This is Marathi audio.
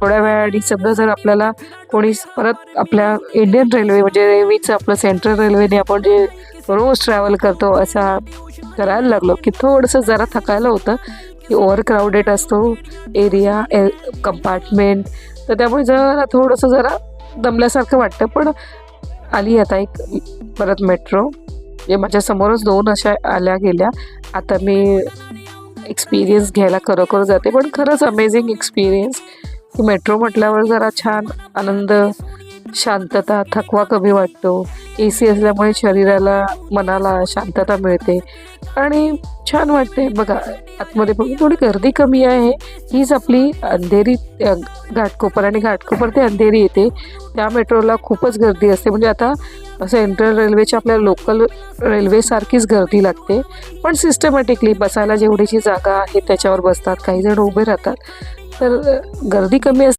थोड्या वेळाने समजा जर आपल्याला कोणी परत आपल्या इंडियन रेल्वे म्हणजे रेल्वेचं आपलं सेंट्रल रेल्वेने आपण जे रोज ट्रॅव्हल करतो असा करायला लागलो की थोडंसं जरा थकायला होतं की ओव्हर क्राऊडेड असतो एरिया कंपार्टमेंट, तर त्यामुळे थोडंसं जरा दमल्यासारखं वाटतं. पण आली आता एक परत मेट्रो, जे माझ्या समोरच 2 अशा आल्या गेल्या. आता मी एक्सपिरियन्स घ्यायला खरोखर जाते, पण खरंच अमेझिंग एक्सपिरियन्स की मेट्रो म्हटल्यावर जरा छान आनंद, शांतता, थकवा कमी वाटतो. AC असल्यामुळे शरीराला मनाला शांतता मिळते आणि छान वाटते. बघा आतमध्ये पण थोडी गर्दी कमी आहे. हीच आपली अंधेरी घाटकोपर, आणि घाटकोपर ते अंधेरी येते त्या मेट्रोला खूपच गर्दी असते. म्हणजे आता सेंट्रल रेल्वेच्या आपल्या लोकल रेल्वेसारखीच गर्दी लागते, पण सिस्टमॅटिकली बसायला जेवढीची जागा आहे त्याच्यावर बसतात, काही जण उभे राहतात, तर गर्दी कमी असते.